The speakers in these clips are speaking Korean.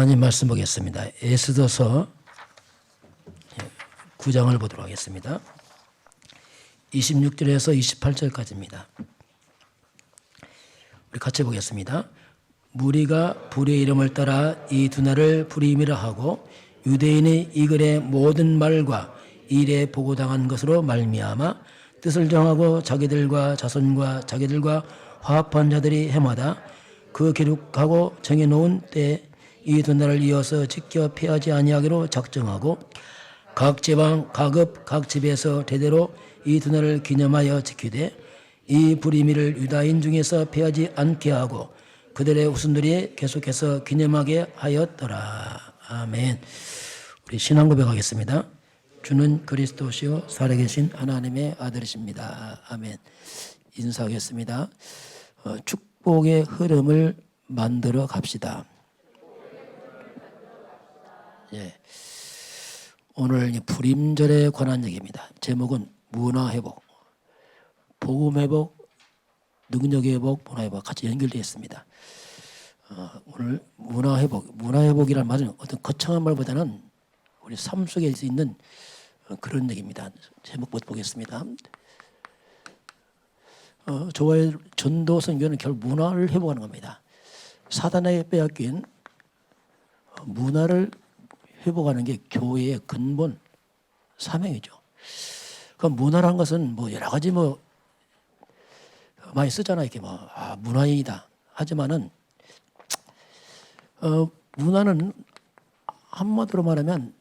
하나님 말씀 보겠습니다. 에스더서 9장을 보도록 하겠습니다. 26절에서 28절까지입니다. 우리 같이 보겠습니다. 무리가 불의 이름을 따라 이 두 날을 불임이라 하고 유대인의 이 글의 모든 말과 일에 보고당한 것으로 말미암아 뜻을 정하고 자기들과 자손과 자기들과 화합한 자들이 해마다 그 기록하고 정해놓은 때에 이 두 날을 이어서 지켜 피하지 아니하기로 작정하고 각 지방, 각 읍, 각 집에서 대대로 이 두 날을 기념하여 지키되 이 불임이를 유다인 중에서 피하지 않게 하고 그들의 후손들이 계속해서 기념하게 하였더라. 아멘. 우리 신앙 고백하겠습니다. 주는 그리스도시요 살아계신 하나님의 아들이십니다. 아멘. 인사하겠습니다. 축복의 흐름을 만들어 갑시다. 예. 오늘 불임절에 관한 얘기입니다. 제목은 문화회복, 복음회복, 능력회복, 문화회복 같이 연결되어 있습니다. 오늘 문화회복이라는 말은 어떤 거창한 말보다는 우리 삶 속에 있는 그런 얘기입니다. 제목 보겠습니다. 저와의 전도 선교는 결국 문화를 회복하는 겁니다. 사단에게 빼앗긴 문화를 회복하는 게 교회의 근본 사명이죠. 그 문화라는 것은 뭐 여러 가지 많이 쓰잖아요. 이렇게 문화인이다. 하지만은 문화는 한마디로 말하면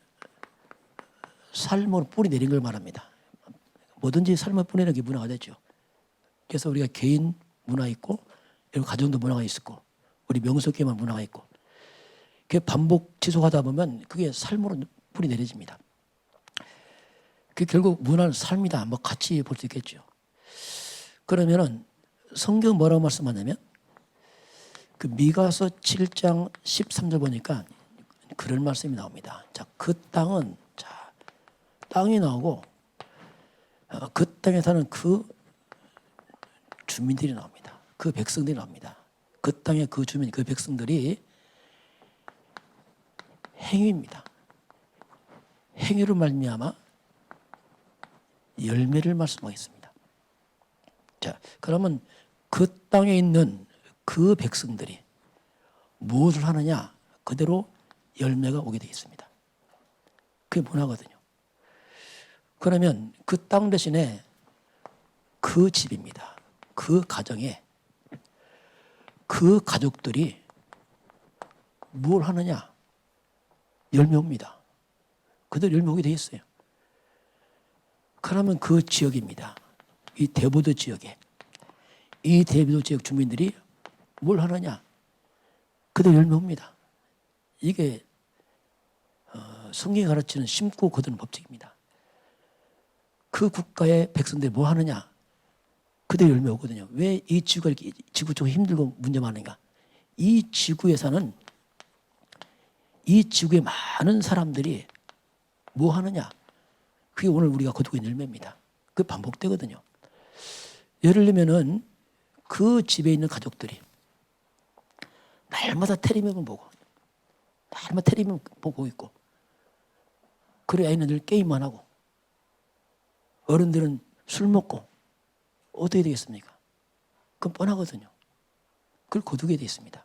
삶으로 뿌리 내린 걸 말합니다. 뭐든지 삶을 뿌리 내는 게 문화가 되죠. 그래서 우리가 개인 문화 있고 가정도 문화가 있었고 우리 명석교회만 문화가 있고 그게 반복 지속하다 보면 그게 삶으로 뿌리 내려집니다. 그게 결국 문화는 삶이다. 같이 볼 수 있겠죠. 그러면은 성경 뭐라고 말씀하냐면 그 미가서 7장 13절 보니까 그런 말씀이 나옵니다. 자, 그 땅은 땅이 나오고 그 땅에 사는 그 주민들이 나옵니다. 그 백성들이 나옵니다. 그 땅의 그 주민, 그 백성들이 행위입니다. 행위로 말미암아 열매를 말씀하겠습니다. 자, 그러면 그 땅에 있는 그 백성들이 무엇을 하느냐? 그대로 열매가 오게 되어 있습니다. 그게 문화거든요. 그러면 그 땅 대신에 그 집입니다. 그 가정에 그 가족들이 뭘 하느냐? 열매 옵니다. 그대로 열매 오게 되어 있어요. 그러면 그 지역입니다. 이 대보도 지역에 이 대보도 지역 주민들이 뭘 하느냐? 그대로 열매 옵니다. 이게 성경이 가르치는 심고 거두는 법칙입니다. 그 국가의 백성들이 뭐 하느냐? 그대로 열매 오거든요. 왜 이 지구가 이렇게 지구 쪽에 힘들고 문제 많은가? 이 지구에 사는 이 지구의 많은 사람들이 뭐 하느냐? 그게 오늘 우리가 거두고 있는 열매입니다. 그게 반복되거든요. 예를 들면은 그 집에 있는 가족들이 날마다 텔레비전 보고 날마다 텔레비전 보고 있고 그래 아이는 늘 게임만 하고 어른들은 술 먹고 어떻게 되겠습니까? 그건 뻔하거든요. 그걸 거두게 돼 있습니다.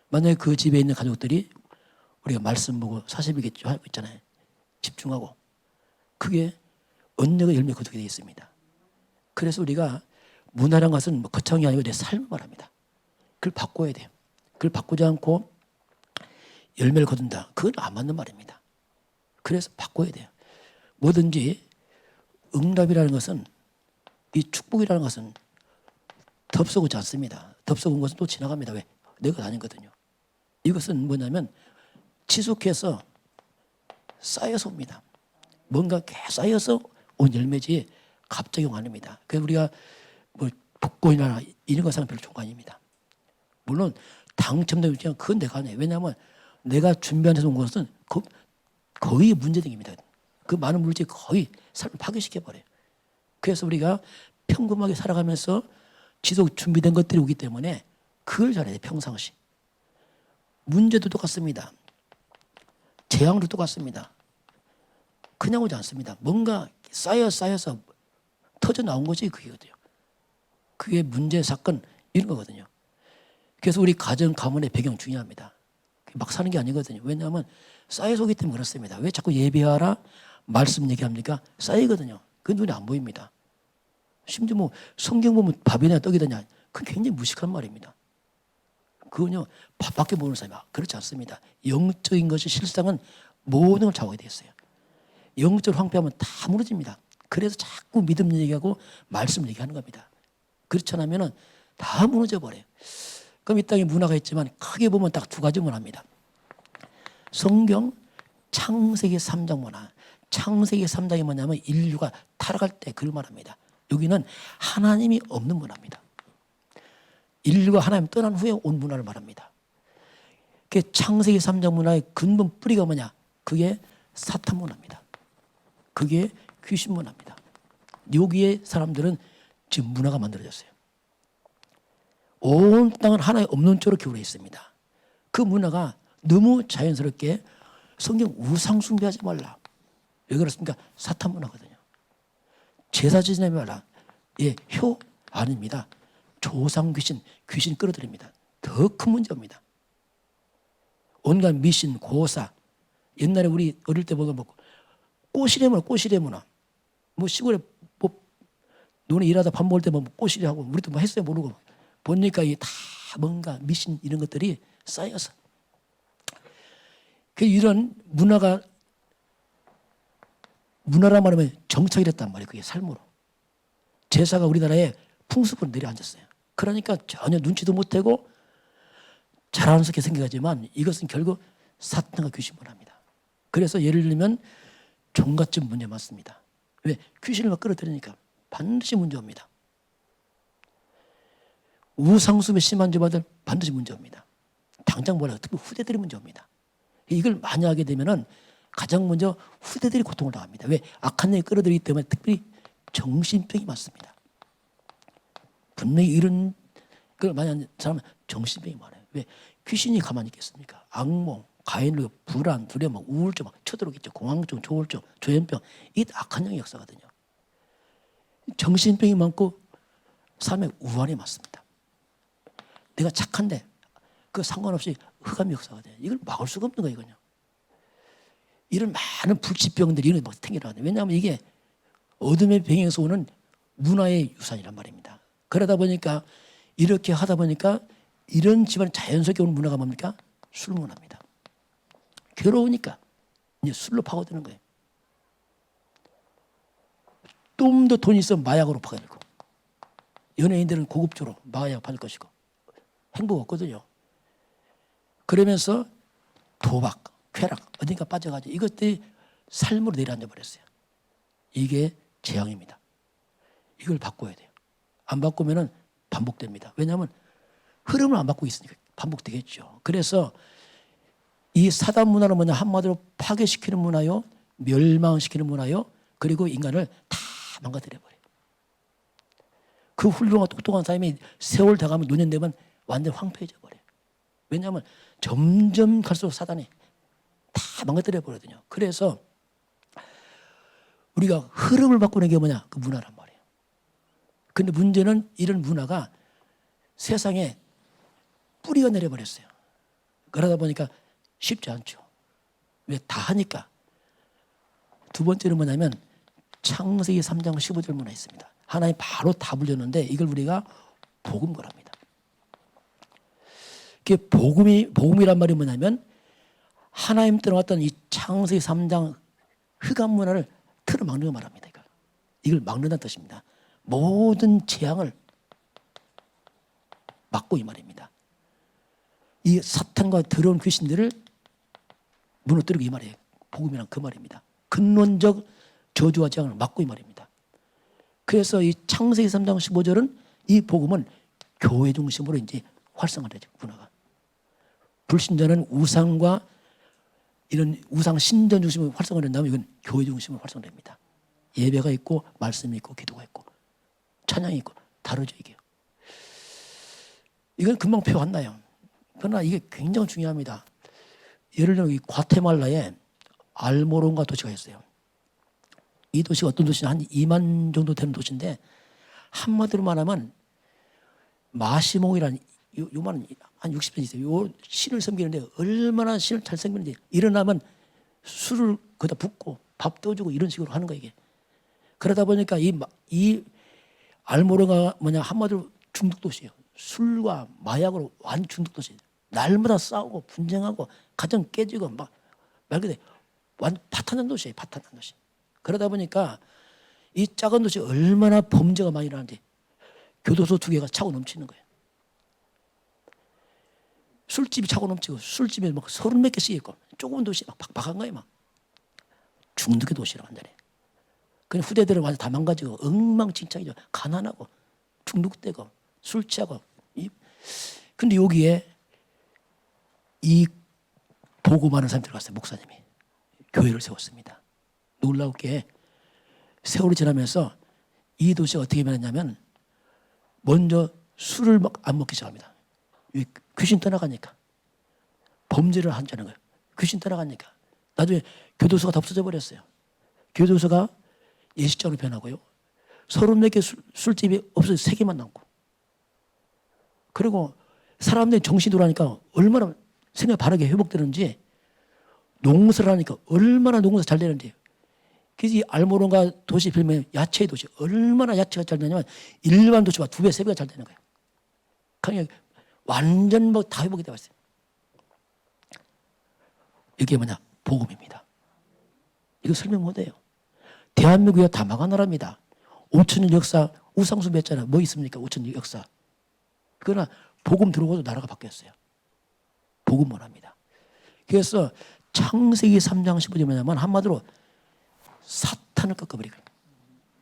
만약에 그 집에 있는 가족들이 우리가 말씀 보고 40일겠죠 하고 있잖아요. 집중하고 그게 언제가 열매 거두게 되어 있습니다. 그래서 우리가 문화란 것은 거창이 아니고 내 삶을 말합니다. 그걸 바꿔야 돼요. 그걸 바꾸지 않고 열매를 거둔다. 그건 안 맞는 말입니다. 그래서 바꿔야 돼요. 뭐든지 응답이라는 것은 이 축복이라는 것은 덥석하지 않습니다. 덥석한 것은 또 지나갑니다. 왜? 내가 아니거든요. 이것은 뭐냐면 지속해서 쌓여서 옵니다. 뭔가 계속 쌓여서 온 열매지 갑자기 온 거 아닙니다. 그래서 우리가 복권이나 이런 거 사는 별로 좋은 거 아닙니다. 물론 당첨되면 그건 내가 아니에요. 왜냐하면 내가 준비한 데서 온 것은 거의 문제등입니다. 그 많은 물질이 거의 삶을 파괴시켜버려요. 그래서 우리가 평범하게 살아가면서 지속 준비된 것들이 오기 때문에 그걸 잘해야 돼요. 평상시. 문제도 똑같습니다. 재앙도 똑같습니다. 그냥 오지 않습니다. 뭔가 쌓여서 터져 나온 것이 그게거든요. 그게 문제, 사건 이런 거거든요. 그래서 우리 가정, 가문의 배경 중요합니다. 막 사는 게 아니거든요. 왜냐하면 쌓여서 오기 때문에 그렇습니다. 왜 자꾸 예배하라, 말씀 얘기합니까? 쌓이거든요. 그 눈에 안 보입니다. 심지어 뭐 성경 보면 밥이나 떡이 되냐, 그건 굉장히 무식한 말입니다. 그건요, 밥밖에 모르는 사람이 그렇지 않습니다. 영적인 것이 실상은 모든 걸 좌우하게 되어 있어요. 영적으로 황폐하면 다 무너집니다. 그래서 자꾸 믿음 얘기하고 말씀 얘기하는 겁니다. 그렇지 않으면 다 무너져 버려요. 그럼 이 땅에 문화가 있지만 크게 보면 딱 두 가지 문화입니다. 성경 창세기 3장 문화. 창세기 3장이 뭐냐면 인류가 타락할 때 그걸 말합니다. 여기는 하나님이 없는 문화입니다. 인류가 하나님 떠난 후에 온 문화를 말합니다. 그 창세기 3장 문화의 근본 뿌리가 뭐냐? 그게 사탄 문화입니다. 그게 귀신 문화입니다. 여기에 사람들은 지금 문화가 만들어졌어요. 온 땅은 하나의 없는 쪽으로 기울어 있습니다. 그 문화가 너무 자연스럽게 성경 우상 숭배하지 말라. 왜 그렇습니까? 사탄 문화거든요. 제사 지내지 말라. 예, 효 아닙니다. 조상 귀신 끌어들입니다. 더 큰 문제입니다. 온갖 미신, 고사. 옛날에 우리 어릴 때 보면 꼬시래 문화. 뭐 시골에 뭐 너네 일하다 밥 먹을 때 뭐 꼬시래 하고 우리도 뭐 했어요 모르고 보니까 이게 다 뭔가 미신 이런 것들이 쌓여서 그 이런 문화란 말하면 정착이랬단 말이에요. 그게 삶으로. 제사가 우리나라에 풍습으로 내려앉았어요. 그러니까 전혀 눈치도 못하고 자랑스럽게 생각하지만 이것은 결국 사탄과 귀신 문화입니다. 그래서 예를 들면 종갓집 문제 맞습니다. 왜? 귀신을 막 끌어들이니까 반드시 문제 옵니다. 우상숭배 심한 집안들 반드시 문제 옵니다. 당장 뭐라 특히 후대들이 문제 옵니다. 이걸 많이 하게 되면은 가장 먼저 후대들이 고통을 당합니다. 왜? 악한 영이 끌어들이기 때문에 특별히 정신병이 많습니다. 분명히 이런 걸 많이 하는 사람은 정신병이 많아요. 왜? 귀신이 가만히 있겠습니까? 악몽, 가인로, 불안, 두려움, 우울증 막 쳐들어오겠죠. 공황증, 조울증, 조현병. 이 악한 영의 역사거든요. 정신병이 많고 삶에 우환이 많습니다. 내가 착한데 그 상관없이 흑암의 역사거든요. 이걸 막을 수가 없는 거예요. 이건요. 이런 많은 불치병들이 이런 게 생겨나거든요. 왜냐하면 이게 어둠의 병에서 오는 문화의 유산이란 말입니다. 그러다 보니까 이렇게 하다 보니까 이런 집안 자연스럽게 오는 문화가 뭡니까? 술 문화입니다. 괴로우니까 이제 술로 파고드는 거예요. 좀 더 돈이 있으면 마약으로 파고들고 연예인들은 고급주로 마약 받을 것이고 행복 없거든요. 그러면서 도박, 쾌락 어딘가 빠져가지고 이것들이 삶으로 내려앉아 버렸어요. 이게 재앙입니다. 이걸 바꿔야 돼요. 안 바꾸면은 반복됩니다. 왜냐하면 흐름을 안 바꾸고 있으니까 반복되겠죠. 그래서 이 사단 문화는 뭐냐? 한마디로 파괴시키는 문화요, 멸망시키는 문화요, 그리고 인간을 다 망가뜨려버려요. 그 훌륭한 똑똑한 사람이 세월 다 가면 노년 되면 완전 황폐해져 버려요. 왜냐하면 점점 갈수록 사단이 다 망가뜨려버리거든요. 그래서 우리가 흐름을 바꾸는 게 뭐냐? 그 문화란 말이에요. 근데 문제는 이런 문화가 세상에 뿌리가 내려버렸어요. 그러다 보니까 쉽지 않죠. 왜? 다 하니까. 두 번째는 뭐냐면 창세기 3장 15절 문화 있습니다. 하나님 바로 답을 줬는데 이걸 우리가 복음거랍니다. 그게 복음이란 말이 뭐냐면 하나님 떠나왔던 이 창세기 3장 흑암 문화를 틀어막는 거 말합니다. 이걸 막는다는 뜻입니다. 모든 재앙을 막고 이 말입니다. 이 사탄과 더러운 귀신들을 무너뜨리고 이 말이에요. 복음이란 그 말입니다. 근원적 저주와 재앙을 막고 이 말입니다. 그래서 이 창세기 3장 15절은 이 복음은 교회 중심으로 이제 활성화되죠. 문화가. 불신자는 우상과 이런 우상 신전 중심으로 활성화된다면 이건 교회 중심으로 활성화됩니다. 예배가 있고 말씀이 있고 기도가 있고 찬양이 있고 다르죠 이게. 이건 금방 표현 안 나요. 그러나 이게 굉장히 중요합니다. 예를 들면 이 과테말라에 알모론가 도시가 있어요. 이 도시가 어떤 도시냐, 한 2만 정도 되는 도시인데 한마디로 말하면 마시몽이라는 요만 한 60년 있어요. 요 신을 섬기는데 얼마나 신을 잘 섬기는지, 일어나면 술을 거기다 붓고 밥 떠주고 이런 식으로 하는 거예요, 이게. 그러다 보니까 이 알모르가 뭐냐, 한마디로 중독 도시예요. 술과 마약으로 완 중독 도시. 날마다 싸우고 분쟁하고 가정 깨지고 막 말 그대로 완 파탄난 도시예요, 파탄난 도시. 그러다 보니까 이 작은 도시 얼마나 범죄가 많이 일어나는지 교도소 2개가 차고 넘치는 거예요. 술집이 차고 넘치고 술집에 막 30몇 개씩 있고 조그만 도시 막 팍팍한 거예요, 막. 중독의 도시라 완전히. 그 후대들은 완전 다 망가지고 엉망진창이죠. 가난하고 중독되고 술 취하고. 근데 여기에 이 보고 많은 사람이 들어갔어요. 목사님이 교회를 세웠습니다. 놀라웠게 세월이 지나면서 이 도시가 어떻게 변했냐면 먼저 술을 안 먹기 시작합니다. 귀신 떠나가니까. 범죄를 한다는 거예요. 귀신 떠나가니까. 나중에 교도소가 다 없어져 버렸어요. 교도소가 예식장으로 변하고요. 34개 술집이 없어져 3개만 남고. 그리고 사람들이 정신이 돌아가니까 얼마나 생각이 바르게 회복되는지, 농사를 하니까 얼마나 농사 잘 되는지. 그래서 이 알모론가 도시 별명이 야채의 도시. 얼마나 야채가 잘 되냐면 일반 도시보다 2배, 3배가 잘 되는 거예요. 그냥 완전 뭐 다 회복이 되어 있어요. 이게 뭐냐? 복음입니다. 이거 설명 못해요. 대한민국이 다 망한 나라입니다. 5천년 역사 우상숭 맺잖아요. 뭐 있습니까? 5천년 역사. 그러나 복음 들어오고도 나라가 바뀌었어요. 복음만 합니다. 그래서 창세기 3장 15절에 뭐냐면 한마디로 사탄을 꺾어버리고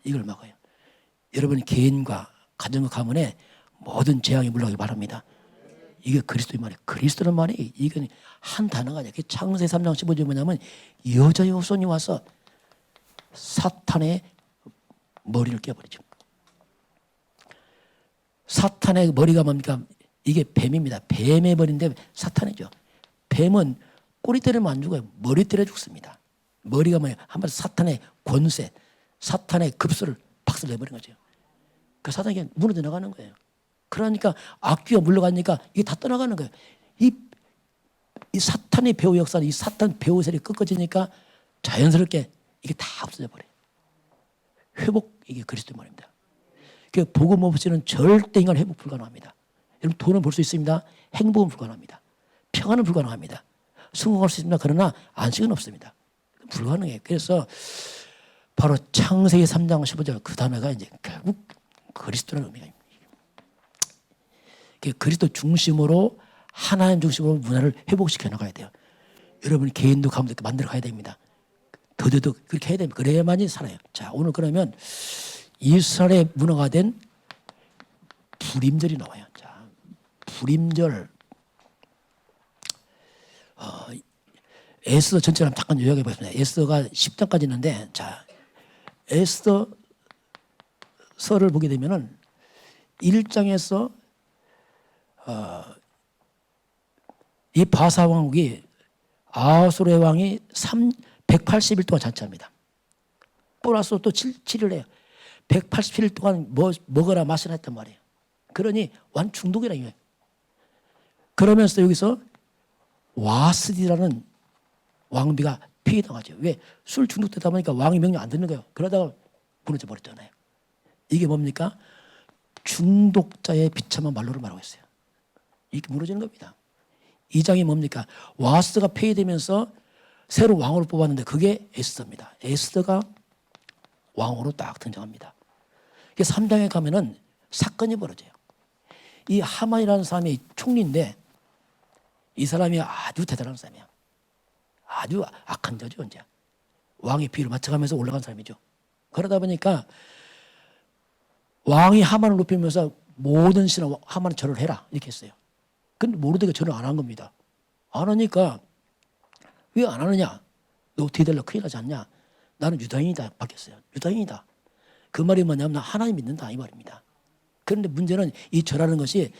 이걸 막아요. 여러분 개인과 가정과 가문에 모든 재앙이 물러가기 바랍니다. 이게 그리스도의 말이에요. 그리스도는 말이 이건 한 단어가 아니에요. 창세기 3장 15절에 뭐냐면 여자의 후손이 와서 사탄의 머리를 깨버리죠. 사탄의 머리가 뭡니까? 이게 뱀입니다. 뱀의 머리인데 사탄이죠. 뱀은 꼬리 때리면 안 죽어요. 머리 때려 죽습니다. 머리가 뭐예요? 한번 사탄의 권세, 사탄의 급소를 박살 내버린 거죠. 그 사탄이 무너져 나가는 거예요. 그러니까 악귀가 물러가니까 이게 다 떠나가는 거예요. 이 사탄의 배후 역사는 이 사탄 배후 세력이 꺾어지니까 자연스럽게 이게 다 없어져 버려요. 회복, 이게 그리스도의 말입니다. 그 복음 없이는 절대 인간 회복 불가능합니다. 여러분 돈은 벌 수 있습니다. 행복은 불가능합니다. 평안은 불가능합니다. 성공할 수 있습니다. 그러나 안식은 없습니다. 불가능해요. 그래서 바로 창세기 3장 15절 그 단어가 이제 결국 그리스도라는 의미가 있습니다. 그리스도 중심으로 하나님 중심으로 문화를 회복시켜 나가야 돼요. 여러분 개인도 가면 만들어 가야 됩니다. 더더더 그렇게 해야 됩니다. 그래야만이 살아요. 자, 오늘 그러면 이스라엘의 문화가 된 불임절이 나와요. 자, 불임절. 에스더 전체를 잠깐 요약해 보겠습니다. 에스더가 10장까지 있는데, 자, 에스더서를 보게 되면은 1장에서 이 바사 왕국이 아수르의 왕이 180일 동안 잔치합니다. 플러스 또 7일 해요. 187일 동안 먹어라 마시라 했단 말이에요. 그러니 완 중독이라 이거예요. 그러면서 여기서 와스디라는 왕비가 피해당하죠. 왜? 술 중독되다 보니까 왕의 명령 안 듣는 거예요. 그러다가 무너져 버렸잖아요. 이게 뭡니까? 중독자의 비참한 말로를 말하고 있어요. 이렇게 무너지는 겁니다. 이 장이 뭡니까? 와스가 폐위되면서 새로 왕으로 뽑았는데 그게 에스더입니다. 에스더가 왕으로 딱 등장합니다. 3장에 가면은 사건이 벌어져요. 이 하만이라는 사람이 총리인데 이 사람이 아주 대단한 사람이야. 아주 악한 자죠, 이제. 왕의 비위를 맞춰가면서 올라간 사람이죠. 그러다 보니까 왕이 하만을 높이면서 모든 신은 하만은 절을 해라 이렇게 했어요. 근데 모르드가 절을 안 한 겁니다. 안 하니까 왜 안 하느냐? 너 어떻게 될라 큰일 나지 않냐? 나는 유다인이다 바뀌었어요. 유다인이다. 그 말이 뭐냐면 나 하나님 믿는다 이 말입니다. 그런데 문제는 이 절하는 것이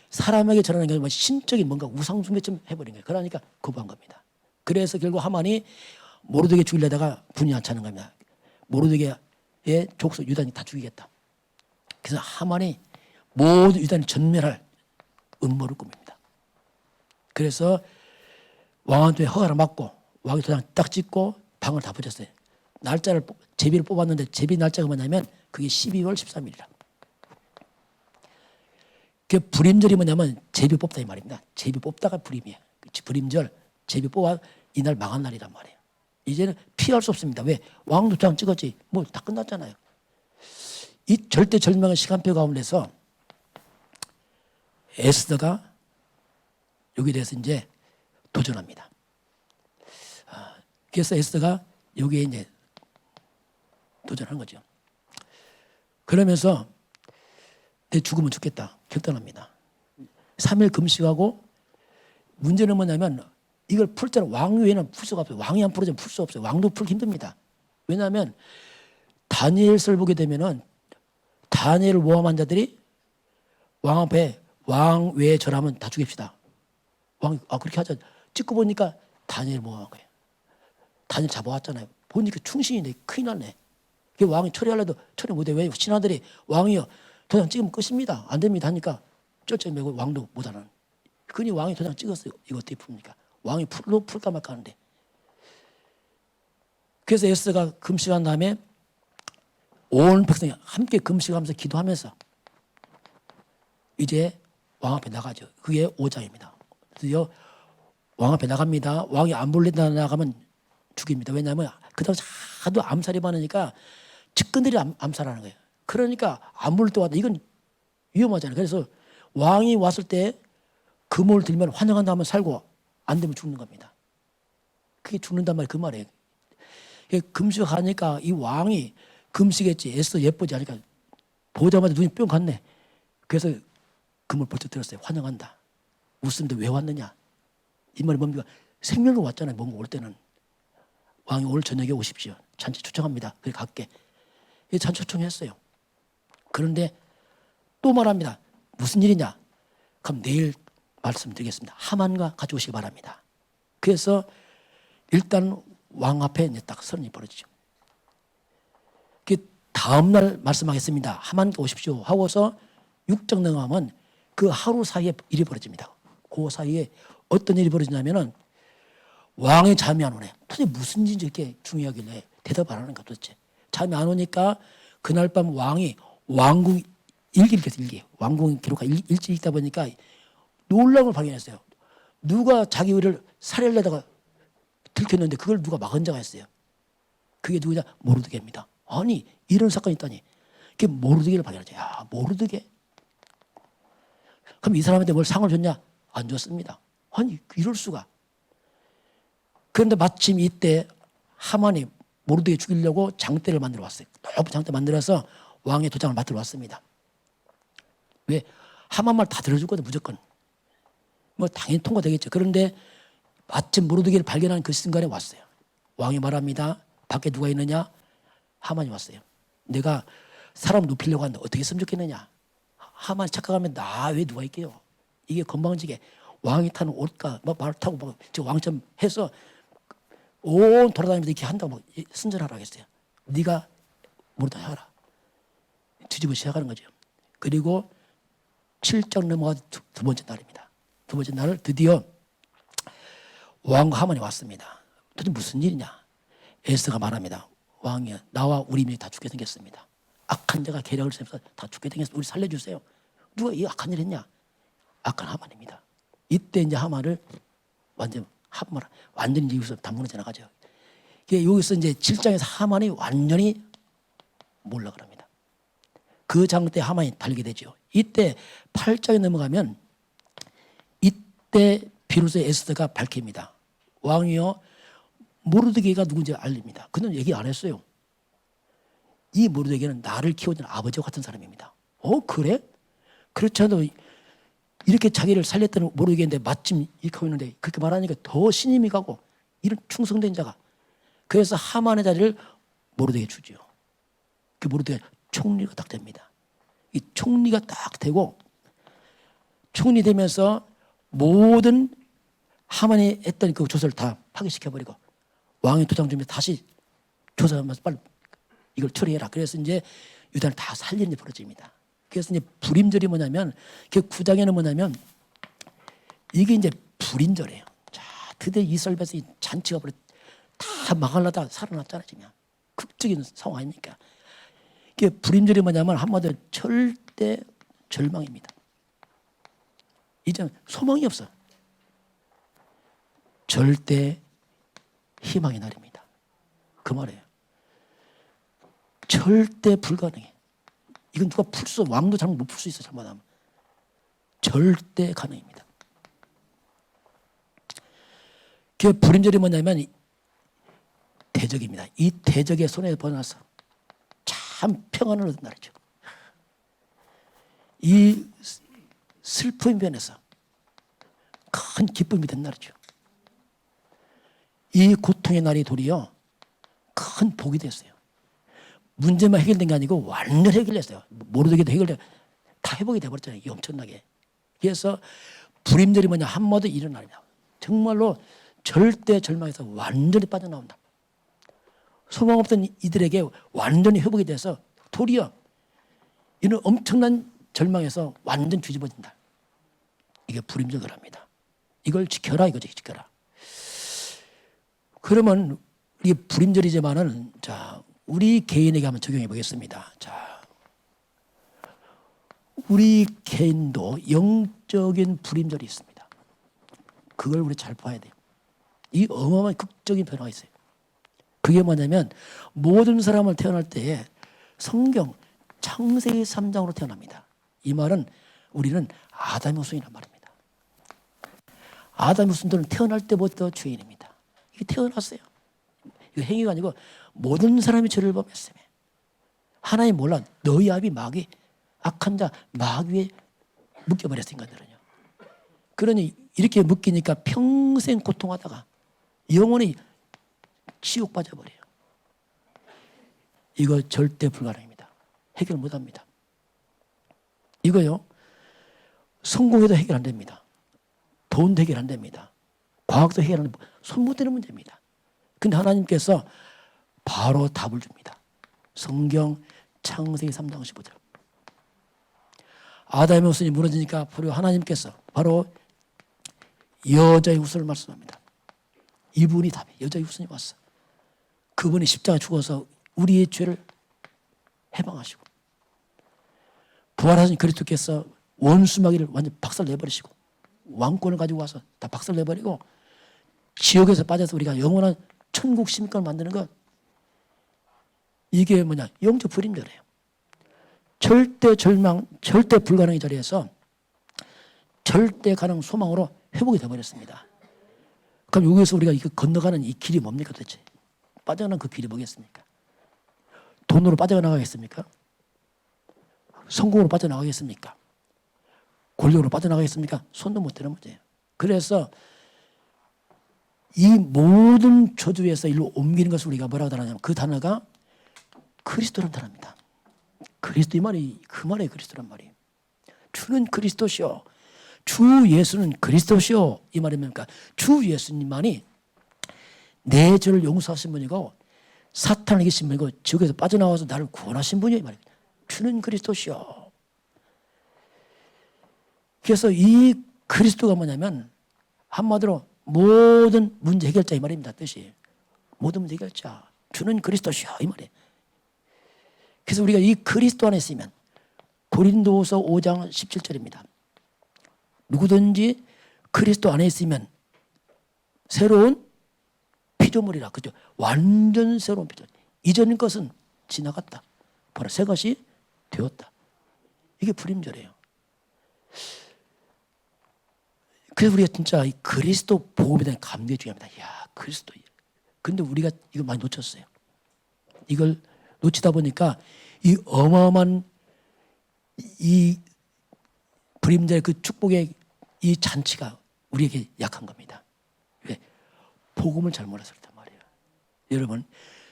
사람에게 전하는 게 아니라 신적인 뭔가 우상숭배처럼 해버린 거예요. 그러니까 거부한 겁니다. 그래서 결국 하만이 모르드게 죽이려다가 분이 안 차는 겁니다. 모르드게의 족속 유다인이 다 죽이겠다. 그래서 하만이 모든 유다인을 전멸할 음모를 꾸밉니다. 그래서 왕한테 허가를 받고 왕이 도장 딱 찍고 방을 다 붙였어요. 날짜를 제비를 뽑았는데 제비 날짜가 뭐냐면 그게 12월 13일이라. 그 불임절이 뭐냐면 제비 뽑다 이 말입니다. 제비 뽑다가 불임이에요. 불임절 제비 뽑아 이날 망한 날이란 말이에요. 이제는 피할 수 없습니다. 왜? 왕도 도장 찍었지. 뭐 다 끝났잖아요. 이 절대 절망의 시간표 가운데서 에스더가 여기에 대해서 이제 도전합니다. 그래서 에스더가 여기에 이제 도전한 거죠. 그러면서 내 죽으면 죽겠다 결단합니다. 3일 금식하고 문제는 뭐냐면 이걸 풀 때는 왕 외에는 풀 수가 없어요. 왕이 안 풀어주면 풀 수 없어요. 왕도 풀기 힘듭니다. 왜냐하면 다니엘서를 보게 되면은 다니엘을 모함한 자들이 왕 앞에 왕 외에 절하면 다 죽입시다. 왕이 그렇게 하자. 찍고 보니까 다니엘 모함한 거예요. 다니엘 잡아왔잖아요. 보니까 충신인데 큰일 났네. 왕이 처리하려도 처리 못해. 왜? 신하들이 왕이요 도장 찍으면 끝입니다. 안 됩니다 하니까 쩔쩔매고 왕도 못하는. 그니 왕이 도장 찍었어요. 이거 어떻게 풉니까? 왕이 풀까 말까 하는데. 그래서 에스더가 금식한 다음에 온 백성이 함께 금식하면서 기도하면서 이제 왕 앞에 나가죠. 그게 5장입니다. 드디어 왕 앞에 나갑니다. 왕이 안 불린다 나가면 죽입니다. 왜냐하면 그 당시 하도 암살이 많으니까 측근들이 암살하는 거예요. 그러니까 안 불릴 때 왔다. 이건 위험하잖아요. 그래서 왕이 왔을 때 금을 들면 환영한다 하면 살고 안 되면 죽는 겁니다. 그게 죽는단 말이 그 말이에요. 금식하니까 이 왕이 금식했지 애써 예쁘지 않으니까 보자마자 눈이 뿅 갔네. 그래서 금을 벌쩍 들었어요. 환영한다. 웃습니다. 왜 왔느냐. 이 말이 뭡니까? 생명으로 왔잖아요. 뭔가 올 때는. 왕이 오늘 저녁에 오십시오. 잔치 초청합니다. 그래 갈게. 잔치 초청했어요. 그런데 또 말합니다. 무슨 일이냐? 그럼 내일 말씀드리겠습니다. 하만과 같이 오시기 바랍니다. 그래서 일단 왕 앞에 이제 딱 선언이 벌어지죠. 그 다음날 말씀하겠습니다. 하만께 오십시오 하고서 6장 넘어가면 그 하루 사이에 일이 벌어집니다. 그 사이에 어떤 일이 벌어지냐면은 왕이 잠이 안 오네. 도대체 무슨 일인지 이렇게 중요하길래 대답 안 하는 거야 도대체. 잠이 안 오니까 그날 밤 왕이 왕궁 일기를 계속 일기. 왕궁 기록한 일지 읽다 보니까 놀라운 걸 발견했어요. 누가 자기 의를 살해하려다가 들켰는데 그걸 누가 막은 자가 있어요. 그게 누구냐? 모르드게입니다. 아니 이런 사건이 있다니. 그게 모르드게를 발견하죠. 야 모르드게. 그럼 이 사람한테 뭘 상을 줬냐? 안 줬습니다. 아니 이럴 수가. 그런데 마침 이때 하만이 모르드게 죽이려고 장대를 만들어 왔어요. 높은 장대 만들어서 왕의 도장을 맡으러 왔습니다. 왜? 하만 말 다 들어주거든 무조건. 뭐 당연히 통과되겠죠. 그런데 마침 모르드게를 발견한 그 순간에 왔어요. 왕이 말합니다. 밖에 누가 있느냐? 하만이 왔어요. 내가 사람 눕히려고 하는데 어떻게 했으면 좋겠느냐? 하만이 착각하면 나 왜 누가 있게요? 이게 건방지게 왕이 타는 옷과 뭐 말 타고 뭐 왕처럼 해서 온 돌아다니면서 이렇게 한다고 막 순전하라 하겠어요. 네가 모르다 하라. 뒤집어 시작하는 거죠. 그리고 7장 넘어가 두 번째 날입니다. 두 번째 날 드디어 왕과 하만이 왔습니다. 도대체 무슨 일이냐? 에스더가 말합니다. 왕이야 나와 우리 민이 다 죽게 생겼습니다. 악한 자가 계략을 세워서 다 죽게 생겼습니다. 우리 살려주세요. 누가 이 악한 일 했냐? 악한 하만입니다. 이때 이제 하만을 완전히 여기서 다 무너져 나가죠. 여기서 이제 7장에서 하만이 완전히 몰락을 합니다. 그 장 때 하만이 달게 되죠. 이때 8장에 넘어가면 이때 비로소 에스더가 밝힙니다. 왕이요 모르드게가 누군지 알립니다. 그는 얘기 안 했어요. 이 모르드게는 나를 키워준 아버지와 같은 사람입니다. 그래? 그렇지 않아도 이렇게 자기를 살렸다는 모르겠는데 마침 이렇게 하고 있는데 그렇게 말하니까 더 신임이 가고 이런 충성된 자가. 그래서 하만의 자리를 모르드게 주죠. 그 모르드게 총리가 딱 됩니다. 이 총리가 딱 되고 충분히 되면서 모든 하만이 했던 그 조서를 다 파기시켜버리고 왕의 도장 주면 다시 조사하면서 빨리 이걸 처리해라. 그래서 이제 유다를 다 살리는 게 벌어집니다. 그래서 이제 불임절이 뭐냐면 그 9장에는 뭐냐면 이게 이제 불임절이에요. 자, 드디어 이스라엘 백성이 잔치가 벌어 다 망하려다 살아났잖아요. 지금 극적인 상황 아닙니까? 이게 불임절이 뭐냐면 한마디로 절대 절망입니다. 이제 소망이 없어. 절대 희망의 날입니다. 그 말이에요. 절대 불가능해. 이건 누가 풀 수, 왕도 잘못 못 풀 수 있어, 잘못하면. 절대 가능입니다. 그 불임절이 뭐냐면 대적입니다. 이 대적의 손에 벗어나서 참 평안을 얻은 날이죠. 이 슬픔 변해서 큰 기쁨이 된 날이죠. 이 고통의 날이 도리어 큰 복이 됐어요. 문제만 해결된 게 아니고 완전 해결됐어요. 모르게도 해결돼 다 회복이 돼버렸잖아요. 이 엄청나게. 그래서 불임절이 뭐냐 한마디 일어나냐. 정말로 절대 절망에서 완전히 빠져나온다. 소망 없던 이들에게 완전히 회복이 돼서 도리어 이런 엄청난 절망에서 완전 뒤집어진다. 이게 불임절을 합니다. 이걸 지켜라 이거죠. 지켜라. 그러면 이게 불임절이지만은 자 우리 개인에게 한번 적용해 보겠습니다. 자 우리 개인도 영적인 불임절이 있습니다. 그걸 우리 잘 봐야 돼요. 이 어마어마한 극적인 변화가 있어요. 그게 뭐냐면 모든 사람을 태어날 때에 성경 창세기 3장으로 태어납니다. 이 말은 우리는 아담의 후손이란 말입니다. 아담의 후손들은 태어날 때부터 죄인입니다. 이게 태어났어요. 이거 행위가 아니고 모든 사람이 죄를 범했어요. 하나님 몰라 너희 아비 마귀 악한 자 마귀에 묶여버렸어 인간들은요. 그러니 이렇게 묶이니까 평생 고통하다가 영원히 지옥 빠져버려요. 이거 절대 불가능입니다. 해결 못합니다. 이거요. 성공해도 해결 안 됩니다. 돈도 해결 안 됩니다. 과학도 해결 안 됩니다. 손 못 대는 문제입니다. 근데 하나님께서 바로 답을 줍니다. 성경 창세기 3장 15절. 아담의 후손이 무너지니까 바로 하나님께서 바로 여자의 후손을 말씀합니다. 이분이 답이에요. 여자의 후손이 왔어. 그분이 십자가에 죽어서 우리의 죄를 해방하시고 부활하신 그리스도께서 원수 마귀를 완전 박살내버리시고 왕권을 가지고 와서 다 박살내버리고 지옥에서 빠져서 우리가 영원한 천국 시민권을 만드는 것 이게 뭐냐 영적 불임절이에요. 절대 절망 절대 불가능의 자리에서 절대 가능 소망으로 회복이 되어버렸습니다. 그럼 여기서 우리가 이거 건너가는 이 길이 뭡니까 도대체? 빠져나가는 그 길이 뭐겠습니까? 돈으로 빠져나가겠습니까? 성공으로 빠져나가겠습니까? 권력으로 빠져나가겠습니까? 손도 못 대는 문제예요. 그래서 이 모든 저주에서 일로 옮기는 것을 우리가 뭐라고 단어냐면 그 단어가 그리스도라는 단어입니다. 그리스도 이 말이 그 말이에요. 그리스도란 말이. 주는 그리스도시오. 주 예수는 그리스도시오. 이 말이 뭡니까? 주 예수님만이 내 죄를 용서하신 분이고 사탄을 이기신 분이고 지옥에서 빠져나와서 나를 구원하신 분이에요. 이 말입니다. 주는 그리스도시오. 그래서 이 그리스도가 뭐냐면 한마디로 모든 문제 해결자 이 말입니다. 뜻이. 모든 문제 해결자. 주는 그리스도시오. 이 말이에요. 그래서 우리가 이 그리스도 안에 있으면 고린도후서 5장 17절입니다. 누구든지 그리스도 안에 있으면 새로운 피조물이라. 그죠? 완전 새로운 피조물. 이전 것은 지나갔다. 바로 새 것이 되었다. 이게 불임절이에요. 그래서 우리가 진짜 이 그리스도 복음에 대한 감격이 중요합니다. 야, 그리스도. 근데 우리가 이걸 많이 놓쳤어요. 이걸 놓치다 보니까 이 어마어마한 이 불임절의 그 축복의 이 잔치가 우리에게 약한 겁니다. 왜? 복음을 잘 몰라서 그렇단 말이에요. 여러분,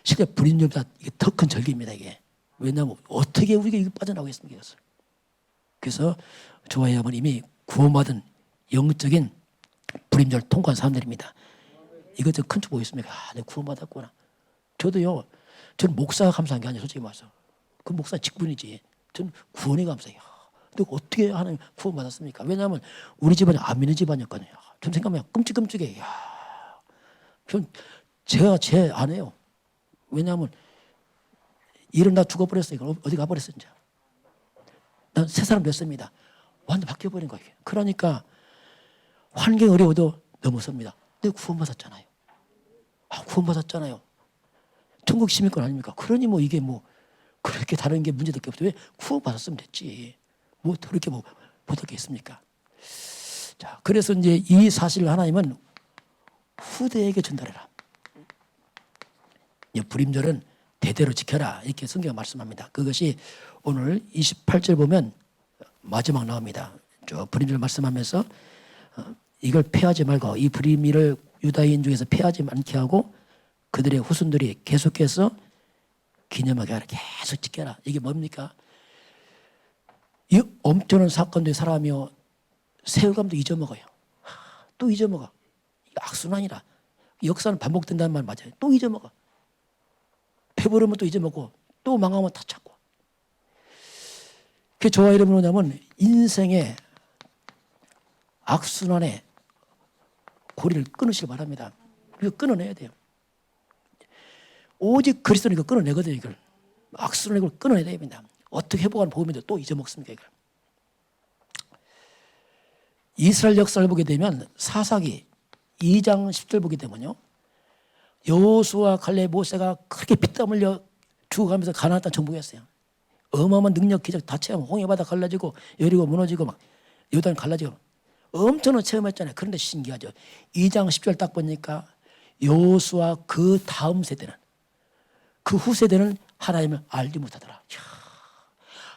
실제 불임절보다 이게 더 큰 절기입니다, 이게. 왜냐하면 어떻게 우리가 이거 빠져나오겠습니까? 그래서 저와 여러분 이미 구원받은 영적인 불임절을 통과한 사람들입니다. 이것도 큰 축복 있습니까? 내가 구원받았구나. 저도요. 저는 목사가 감사한 게 아니에요. 솔직히 말해서. 그 목사 직분이지. 저는 구원에 감사해요. 근데 어떻게 하나님 구원받았습니까? 왜냐하면 우리 집안이 안 믿는 집안이었거든요. 좀 생각하면 끔찍끔찍해. 제가 제 안 해요. 왜냐하면 일은 나 죽어버렸어요. 어디 가버렸어 이제. 난 새 사람 됐습니다. 완전 바뀌어버린 거예요. 그러니까 환경이 어려워도 넘어섭니다. 내가 구원받았잖아요. 구원받았잖아요. 천국 시민권 아닙니까? 그러니 뭐 이게 뭐 그렇게 다른 게 문제될 게 없죠. 왜 구원받았으면 됐지. 뭐 그렇게 뭐 못할 게 있습니까? 자, 그래서 이제 이 사실을 하나님은 후대에게 전달해라. 불임절은 대대로 지켜라. 이렇게 성경이 말씀합니다. 그것이 오늘 28절 보면 마지막 나옵니다. 저 불임절 말씀하면서 이걸 폐하지 말고 이 불임일을 유다인 중에서 폐하지 않게 하고 그들의 후손들이 계속해서 기념하게 하라. 계속 지켜라. 이게 뭡니까? 이 엄청난 사건들이 사람이요. 세월감도 잊어먹어요. 또 잊어먹어. 악순환이라. 역사는 반복된다는 말 맞아요. 또 잊어먹어. 배부르면 또 잊어먹고 또 망하면 다 찾고. 그게 저와 여러분 뭐냐면 인생의 악순환의 고리를 끊으시길 바랍니다. 이거 끊어내야 돼요. 오직 그리스도는 이거 끊어내거든요. 이걸. 악순환의 걸 끊어내야 됩니다. 어떻게 회복하는 복음인데 또 잊어먹습니까? 이걸. 이스라엘 역사를 보게 되면 사사기 2장 10절 보게 되면요. 여호수아 갈렙 모세가 그렇게 피땀 흘려 죽어가면서 가나안 땅 정복했어요. 어마어마한 능력 기적 다 체험. 홍해바다 갈라지고 여리고 무너지고 막 요단 갈라지고 엄청난 체험했잖아요. 그런데 신기하죠. 2장 10절 딱 보니까 여호수아 그 다음 세대는 그 후세대는 하나님을 알지 못하더라.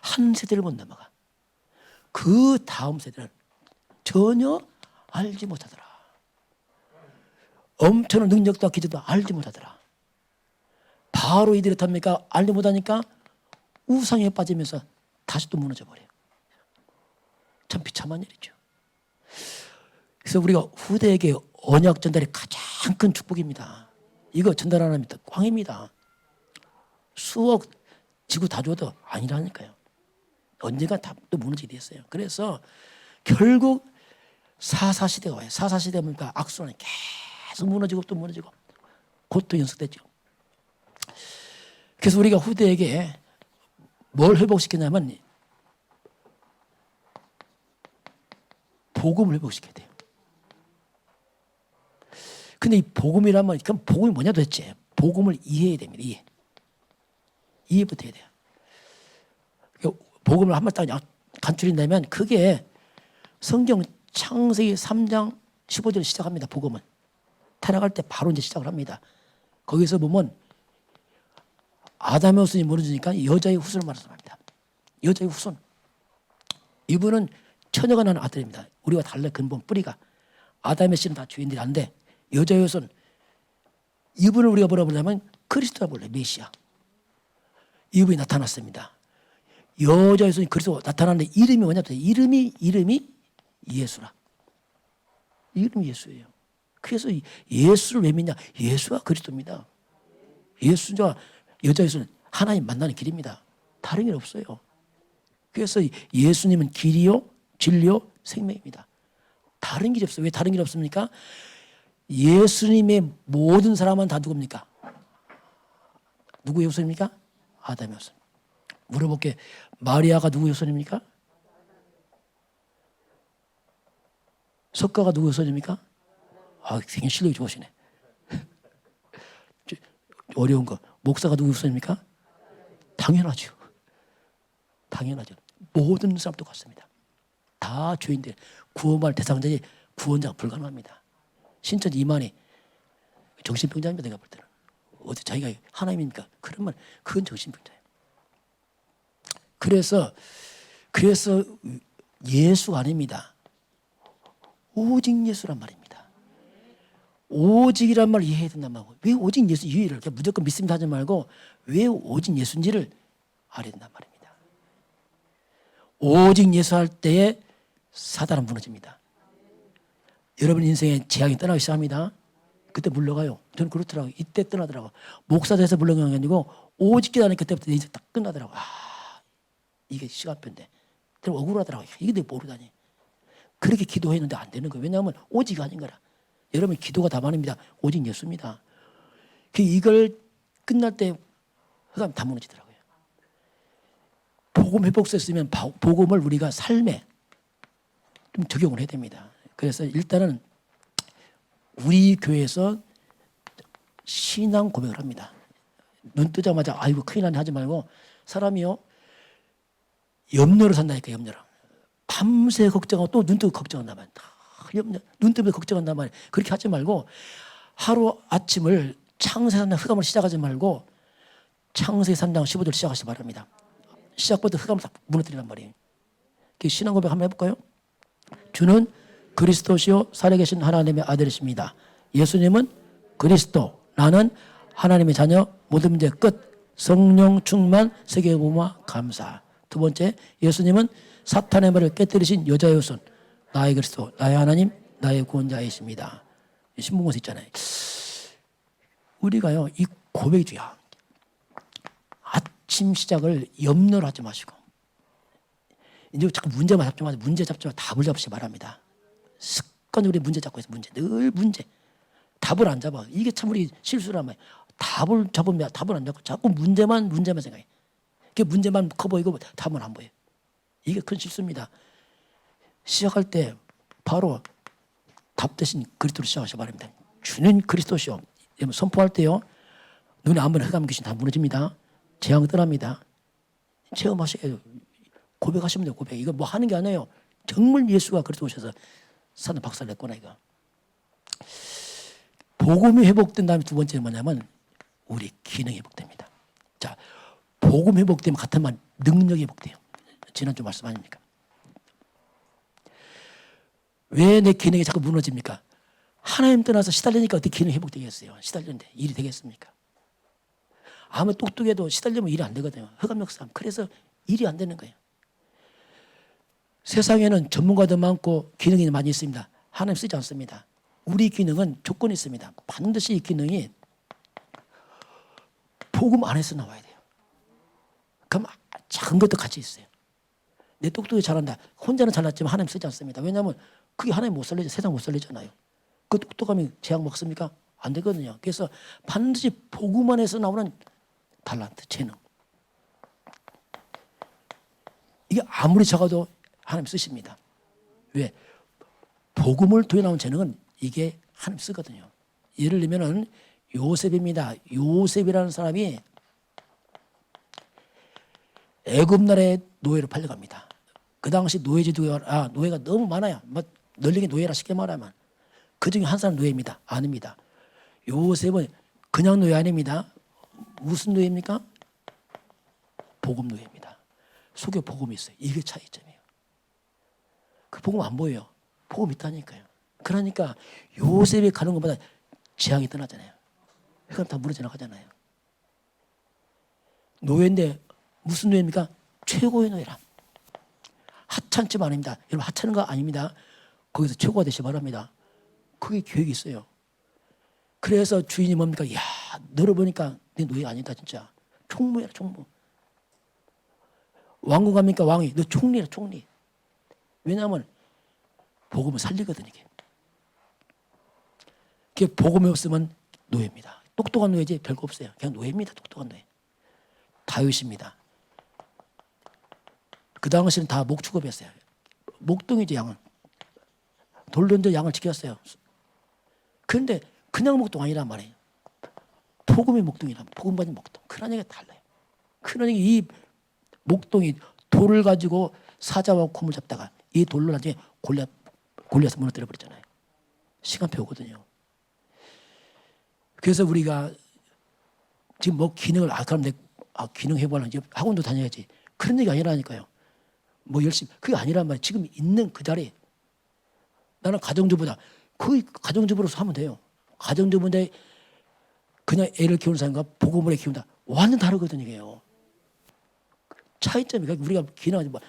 한 세대를 못 넘어가. 그 다음 세대는 전혀 알지 못하더라. 엄청난 능력도 기적도 알지 못하더라. 바로 이들이 어떻습니까? 알지 못하니까 우상에 빠지면서 다시 또 무너져 버려요. 참 비참한 일이죠. 그래서 우리가 후대에게 언약 전달이 가장 큰 축복입니다. 이거 전달 안 하면 꽝입니다. 수억 지구 다 줘도 아니라니까요. 언젠가 다 또 무너지게 됐어요. 그래서 결국 사사시대가 와요. 사사시대가 뭡니까? 악순환이 계속 무너지고 또 무너지고 곧 또 연속되죠. 그래서 우리가 후대에게 뭘 회복시키냐면 복음을 회복시켜야 돼요. 근데 이 복음이란 그럼 복음이 뭐냐 도대체? 복음을 이해해야 됩니다. 이해부터 해야 돼요. 복음을 한 번 딱 간추린다면 그게 성경 창세기 3장 15절 시작합니다. 복음은. 타락할 때 바로 이제 시작을 합니다. 거기서 보면 아담의 후손이 무너지니까 여자의 후손을 말씀합니다. 여자의 후손. 이분은 처녀가 낳은 아들입니다. 우리와 달라 근본 뿌리가. 아담의 씨는 다 주인들이 안 돼. 여자의 후손. 이분을 우리가 뭐라 부르냐면 그리스도라고 불러요. 메시아. 이분이 나타났습니다. 여자의 후손이 그리스도 나타났는데 이름이 뭐냐? 이름이 예수라. 이름이 예수예요. 그래서 예수를 왜 믿냐? 예수가 그리스도입니다. 예수와 여자의 후손은 하나님 만나는 길입니다. 다른 길 없어요. 그래서 예수님은 길이요, 진리요, 생명입니다. 다른 길이 없어요. 왜 다른 길이 없습니까? 예수님의 모든 사람은 다 누굽니까? 누구의 후손입니까? 아담의 후손. 물어볼게. 마리아가 누구의 후손입니까? 석가가 누구의 후손입니까? 굉장히 실력이 좋으시네. 어려운 거. 목사가 누구의 후손입니까? 당연하죠. 당연하죠. 모든 사람 똑같습니다. 다 죄인들. 구원받을 대상자지 구원자가 불가능합니다. 신천 이만희 정신병자입니다. 내가 볼 때는. 어디 자기가 하나님입니까? 그러면 그건 정신병자예요. 그래서 예수가 아닙니다. 오직 예수란 말입니다. 오직이란 말을 이해해야 된단 말이고 왜 오직 예수 이해를 무조건 믿습니다 하지 말고 왜 오직 예수인지를 알아야 된단 말입니다. 오직 예수 할 때에 사단은 무너집니다. 여러분 인생에 재앙이 떠나기 시작합니다. 그때 물러가요. 저는 그렇더라고요. 이때 떠나더라고요. 목사 돼서 물러가는 게 아니고 오직 기도하는 그때부터 이제 딱 끝나더라고요. 이게 시간표인데. 그럼 억울하더라고요. 이게 내가 모르다니. 그렇게 기도했는데 안 되는 거예요. 왜냐하면 오직 아닌 거라. 여러분 기도가 다만입니다. 오직 예수입니다. 이걸 끝날 때 흑암 다 무너지더라고요. 복음 회복서 쓰면 복음을 우리가 삶에 좀 적용을 해야 됩니다. 그래서 일단은 우리 교회에서 신앙 고백을 합니다. 눈 뜨자마자 아이고 큰일 나네 하지 말고 사람이요 염려로 산다니까. 염려로. 밤새 걱정하고 또 눈 뜨고 걱정한단 말이야. 눈 뜨면 걱정한단 말이야. 그렇게 하지 말고 하루 아침을 창세기 3장 흑암을 시작하지 말고 창세기 3장 15절 시작하시기 바랍니다. 시작부터 흑암을 다 무너뜨리란 말이에요. 신앙 고백 한번 해볼까요? 주는 그리스도시요 살아계신 하나님의 아들이십니다. 예수님은 그리스도, 나는 하나님의 자녀, 모든 문제 끝, 성령 충만, 세계 보마 감사. 두 번째, 예수님은 사탄의 말을 깨뜨리신 여자의 손, 나의 그리스도, 나의 하나님, 나의 구원자이십니다. 신문고서 있잖아요. 우리가요 이 고백이 중요해요. 아침 시작을 염려로 하지 마시고 이제 자꾸 문제만 잡지 마세요. 문제 잡지 마시고 답을 잡으시기 바랍니다. 습관적으로 문제 잡고 있어. 늘 문제. 답을 안 잡아. 이게 참 우리 실수란 말이에요. 답을 잡으면 답을 안 잡고 자꾸 문제만 생각해. 이게 문제만 커 보이고 답은 안 보여요. 이게 큰 실수입니다. 시작할 때 바로 답 대신 그리스도로 시작하시기 바랍니다. 주는 그리스도시오. 선포할 때요 눈에 아무나 흑암 귀신 다 무너집니다. 재앙 떠납니다. 체험하셔야 돼요. 고백하시면 돼요. 고백. 이거 뭐 하는 게 아니에요. 정말 예수가 그리스도 오셔서 사는 박살 냈구나 이거. 복음이 회복된 다음에 두 번째는 뭐냐면 우리 기능이 회복됩니다. 자, 복음 회복되면 같은 말 능력이 회복돼요. 지난주 말씀 아닙니까? 왜 내 기능이 자꾸 무너집니까? 하나님 떠나서 시달리니까 어떻게 기능이 회복되겠어요? 시달리는데 일이 되겠습니까? 아무리 똑똑해도 시달리면 일이 안 되거든요. 흑암 역사. 그래서 일이 안 되는 거예요. 세상에는 전문가도 많고 기능이 많이 있습니다. 하나님 쓰지 않습니다. 우리 기능은 조건이 있습니다. 반드시 이 기능이 복음 안에서 나와야 돼요. 그럼 작은 것도 같이 있어요. 내 똑똑히 잘한다. 혼자는 잘났지만 하나님 쓰지 않습니다. 왜냐하면 그게 하나님 못 살리죠. 세상 못 살리잖아요. 그 똑똑함이 재앙 먹습니까? 안 되거든요. 그래서 반드시 복음 안에서 나오는 달란트, 재능. 이게 아무리 작아도 하나님 쓰십니다. 왜? 복음을 통해 나온 재능은 이게 하나님 쓰거든요. 예를 들면은 요셉입니다. 요셉이라는 사람이 애굽 나라의 노예로 팔려갑니다. 그 당시 노예가 너무 많아요. 뭐 널리게 노예라 쉽게 말하면 그 중에 한 사람 노예입니다. 아닙니다. 요셉은 그냥 노예 아닙니다. 무슨 노예입니까? 복음 노예입니다. 속에 복음이 있어요. 이게 차이점이에요. 그 복음 안 보여요. 복음 있다니까요. 그러니까 요셉이 가는 것보다 재앙이 떠나잖아요. 그럼 다 무너져 나가잖아요. 노예인데 무슨 노예입니까? 최고의 노예라. 하찮지만 아닙니다. 여러분 하찮은 거 아닙니다. 거기서 최고가 되시기 바랍니다. 그게 계획이 있어요. 그래서 주인이 뭡니까? 야, 너를 보니까 내 노예 아니다 진짜. 총무야 총무. 왕국 갑니까? 왕이. 너 총리라 총리. 왜냐하면 복음을 살리거든 이게. 그게 복음이 없으면 노예입니다. 똑똑한 노예지 별거 없어요. 그냥 노예입니다. 똑똑한 노예. 다윗입니다. 그 당시는 다 목축업이었어요. 목동이죠 양은. 돌 던져 양을 지켰어요. 그런데 그냥 목동 아니란 말이에요. 복음의 목동이란 복음 받은 목동. 그러니까 달라요. 그러니까 이 목동이 돌을 가지고 사자와 곰을 잡다가 이 돌로 나중에 골리앗을 무너뜨려 버렸잖아요. 시간표 오거든요. 그래서 우리가 지금 뭐 기능을 그럼 기능 해보려면 학원도 다녀야지. 그런 얘기 아니라니까요. 뭐 열심히 그게 아니란 말이에요. 지금 있는 그 자리에 나는 가정주부다. 그 가정주부로서 하면 돼요. 가정주부인데 그냥 애를 키우는 사람과 복음을 키운다. 완전 다르거든요. 이게요. 차이점이 우리가 기능하지 뭐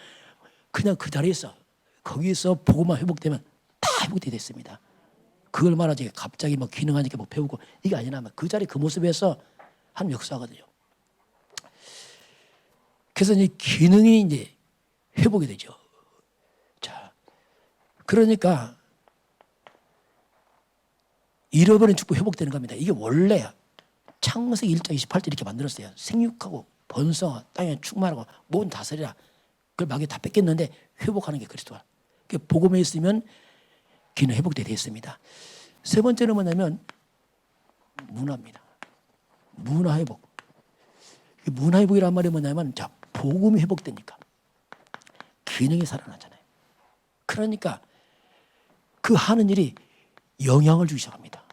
그냥 그 자리에 있어. 거기서 복음만 회복되면 다 회복되게 됐습니다. 그걸 말하지 갑자기 뭐 기능하니까 뭐 배우고 이게 아니라 그 자리 그 모습에서 한 역사거든요. 그래서 이 기능이 이제 회복이 되죠. 자, 그러니까 잃어버린 축복 회복되는 겁니다. 이게 원래 창세기 1장 28절 이렇게 만들었어요. 생육하고 번성하고 땅에 충만하고 모든 다스리라. 그걸 마귀 다 뺏겼는데 회복하는 게 그리스도야. 복음에 있으면 기능 회복되어 있습니다. 세 번째는 뭐냐면 문화입니다. 문화 회복. 문화 회복이란 말이 뭐냐면 자, 복음이 회복되니까 기능이 살아나잖아요. 그러니까 그 하는 일이 영향을 주기 시작합니다.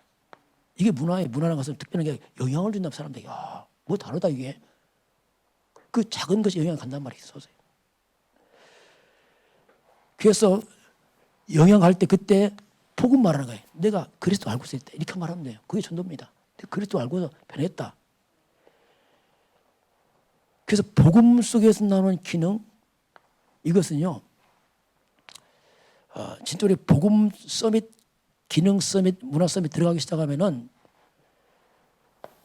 이게 문화라는 것은 특별한 게 영향을 준다는 사람들이 뭐 다르다 이게. 그 작은 것이 영향을 간단 말이 있어서요. 그래서 영향할 때 그때 복음 말하는 거예요. 내가 그리스도 알고 있을 때 이렇게 말하면 돼요. 그게 전도입니다. 그리스도 알고서 변했다. 그래서 복음 속에서 나오는 기능 이것은요. 진짜 우리 복음 서밋, 기능 서밋, 문화 서밋 들어가기 시작하면은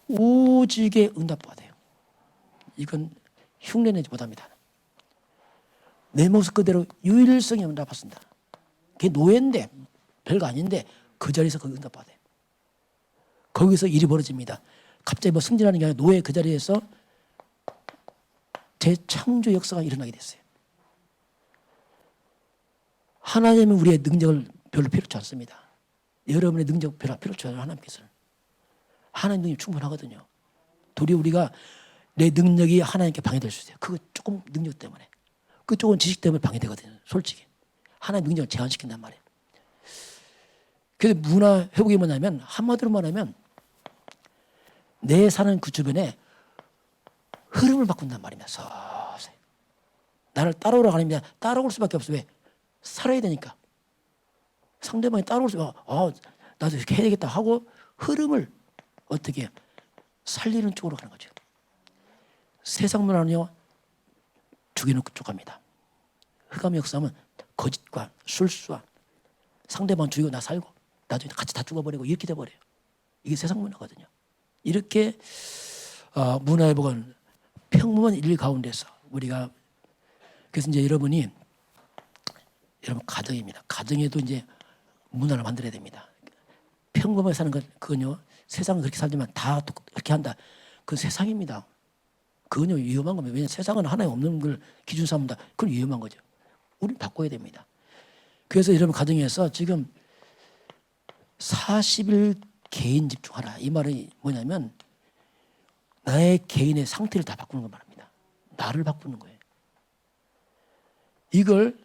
오직에 응답받아요. 이건 흉내내지 못합니다. 내 모습 그대로 유일성에 응답받습니다. 그게 노예인데 별거 아닌데 그 자리에서 거기 응답받아요. 거기서 일이 벌어집니다. 갑자기 뭐 승진하는 게 아니라 노예 그 자리에서 재창조 역사가 일어나게 됐어요. 하나님은 우리의 능력을 별로 필요치 않습니다. 여러분의 능력 별로 필요치 않아요. 하나님께서는. 하나님 능력이 충분하거든요. 도리어 우리가 내 능력이 하나님께 방해될 수 있어요. 그거 조금 능력 때문에. 그 조금 지식 때문에 방해되거든요. 솔직히. 하나님 능력을 제한시킨단 말이에요. 그래서 문화 회복이 뭐냐면 한마디로 말하면 내 사는 그 주변에 흐름을 바꾼단 말입니다. 서서히. 나를 따라오라고 하는 게 아니라 따라올 수밖에 없어요. 왜? 살아야 되니까. 상대방이 따라올 수가 나도 이렇게 해야 되겠다 하고 흐름을 어떻게 살리는 쪽으로 가는 거죠. 세상 문화는요. 죽이는 쪽 갑니다. 흑암의 역사는 거짓과 술수와 상대방 죽이고 나 살고 나중에 같이 다 죽어버리고 이렇게 돼버려요. 이게 세상 문화거든요. 이렇게 문화회복은 평범한 일 가운데서 우리가 그래서 이제 여러분 가정입니다. 가정에도 이제 문화를 만들어야 됩니다. 평범하게 사는 건 그건요. 세상은 그렇게 살지만 다 그렇게 한다. 그건 세상입니다. 그건요 위험한 겁니다. 왜냐하면 세상은 하나님 없는 걸 기준 삼는다. 그건 위험한 거죠. 우리는 바꿔야 됩니다. 그래서 여러분 가정에서 지금 40일 개인 집중하라. 이 말이 뭐냐면 나의 개인의 상태를 다 바꾸는 걸 말합니다. 나를 바꾸는 거예요. 이걸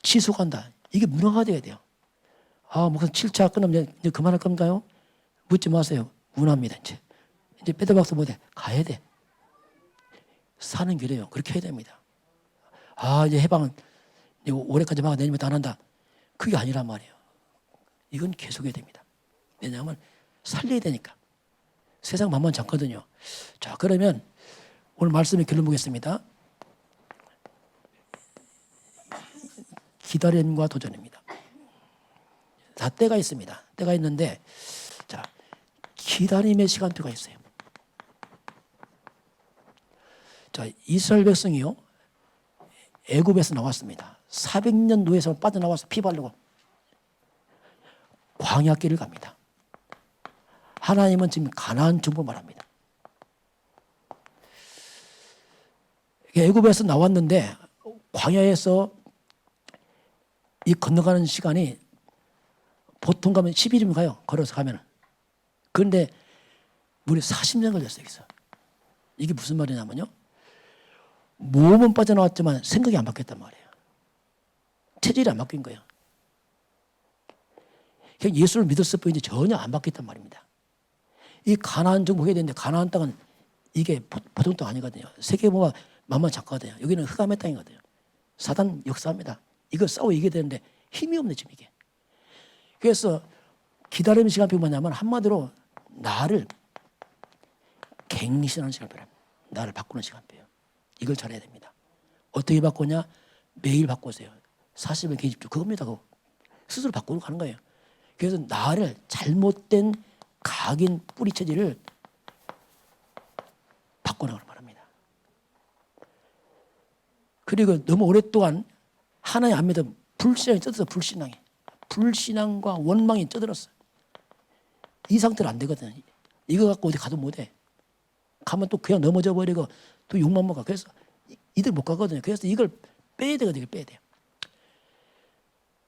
지속한다. 이게 문화가 돼야 돼요. 목사님 7차 끝나면 이제 그만할 건가요? 묻지 마세요. 문화입니다. 이제 빼다박스 못해. 가야 돼. 사는 길이에요. 그렇게 해야 됩니다. 이제 해방은 올해까지 막 내년부터 안 한다. 그게 아니란 말이에요. 이건 계속해야 됩니다. 왜냐하면 살려야 되니까. 세상 만만치 않거든요. 자, 그러면 오늘 말씀의 결론 보겠습니다. 기다림과 도전입니다. 다 때가 있습니다. 때가 있는데, 자, 기다림의 시간표가 있어요. 자, 이스라엘 백성이요, 애굽에서 나왔습니다. 400년 노예에서 빠져나와서 피 바르고 광야길을 갑니다. 하나님은 지금 가나안 정보 말합니다. 애굽에서 나왔는데 광야에서 이 건너가는 시간이 보통 가면 10일이면 가요. 걸어서 가면. 그런데 무려 40년 걸렸어요. 여기서. 이게 무슨 말이냐면요. 몸은 빠져나왔지만 생각이 안 바뀌었단 말이에요. 체질이 안 바뀐 거예요. 그냥 예수를 믿었을 뿐이지 전혀 안 바뀌었단 말입니다. 이 가나안 정복해야 되는데 가나안 땅은 이게 보통 땅 아니거든요. 세계보가 만만치 않거든요. 여기는 흑암의 땅이거든요. 사단 역사합니다. 이거 싸워 이겨야 되는데 힘이 없네 지금 이게. 그래서 기다림의 시간표 뭐냐면 한마디로 나를 갱신하는 시간표랍니다. 나를 바꾸는 시간표예요. 이걸 잘해야 됩니다. 어떻게 바꾸냐? 매일 바꾸세요. 40일 개집주 그겁니다. 그거. 스스로 바꾸고 가는 거예요. 그래서 나를 잘못된 각인 뿌리 체질을 바꿔나가는 말입니다. 그리고 너무 오랫동안 하나님 안 믿어 불신앙이 쪄들었어. 불신앙과 원망이 쪄들었어. 이 상태로 안 되거든. 이거 갖고 어디 가도 못해. 가면 또 그냥 넘어져 버리고 또 욕만 먹어. 그래서 이들 못 가거든요. 그래서 이걸 빼야 되거든요. 빼야 돼요.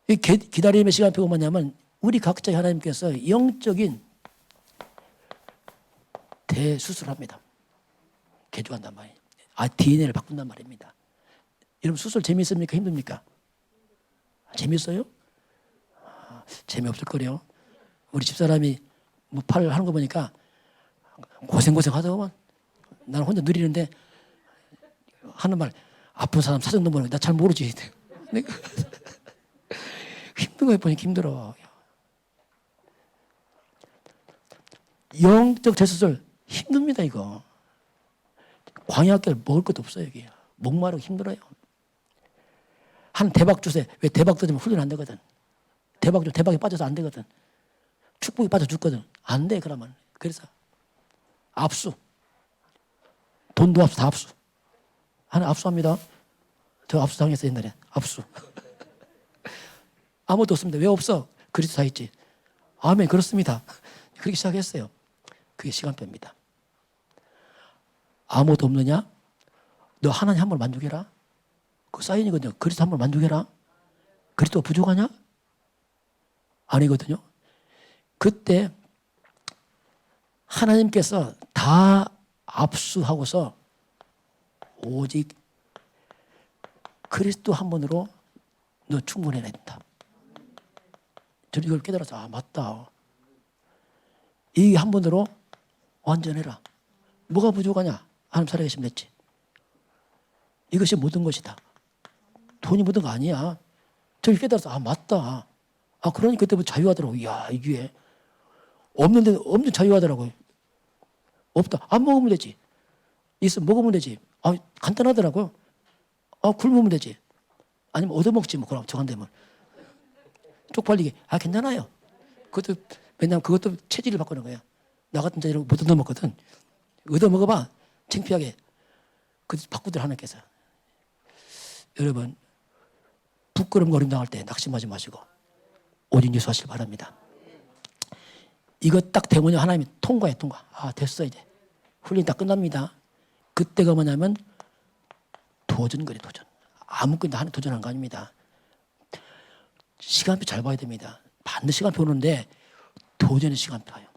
이 기다림의 시간표가 뭐냐면 우리 각자 하나님께서 영적인 대수술합니다. 개조한단 말이에요. DNA를 바꾼단 말입니다. 여러분 수술 재미있습니까? 힘듭니까? 재미있어요? 재미없을 거래요. 우리 집사람이 뭐 팔 하는 거 보니까 고생 하더만. 나는 혼자 누리는데 하는 말 아픈 사람 사정도 모르고 나 잘 모르지. 힘든 거 보니까 힘들어. 영적 재수술 힘듭니다 이거. 광야길 먹을 것도 없어요 여기. 목마르고 힘들어요. 한 대박 주세. 왜 대박 터지면 훈련 안 되거든. 대박에 빠져서 안 되거든. 축복이 빠져 죽거든. 안 돼 그러면. 그래서 압수. 돈도 압수 다 압수. 하나 압수합니다. 저 압수 당했어요 옛날에. 압수. 아무것도 없습니다. 왜 없어? 그리스도 다 있지. 아멘 그렇습니다. 그렇게 시작했어요. 그게 시간표입니다. 아무것도 없느냐? 너 하나님 한 번 만족해라. 그 사인이거든요. 그리스도 한 번 만족해라. 그리스도가 부족하냐? 아니거든요. 그때 하나님께서 다 압수하고서 오직 그리스도 한 번으로 너 충분해야 된다. 저는 이걸 깨달아서 맞다. 이 한 번으로 완전해라. 뭐가 부족하냐? 하나님 살아계시면 됐지. 이것이 모든 것이다. 돈이 모든 거 아니야. 저를 깨달아서 맞다. 그러니 그때부터 자유하더라고. 이야 이게 없는데 엄청 자유하더라고요. 없다. 안 먹으면 되지. 있으면 먹으면 되지. 간단하더라고요. 굶으면 되지. 아니면 얻어먹지 뭐 그럼 저간 되면. 쪽팔리게. 괜찮아요. 왜냐면 그것도 체질을 바꾸는 거야. 나 같은 자를 못 얻어먹거든. 얻어먹어봐. 창피하게. 바꾸더라 하나님께서. 여러분 부끄러움 어림 당할 때 낙심하지 마시고 오직 예수 하시길 바랍니다. 이거 딱 되면 하나님이 통과. 됐어 이제. 훈련 다 끝납니다. 그때가 뭐냐면 도전거리 도전. 아무것도 하나 도전한 거 아닙니다. 시간표 잘 봐야 됩니다. 반드시 시간표 오는데 도전의 시간표예요.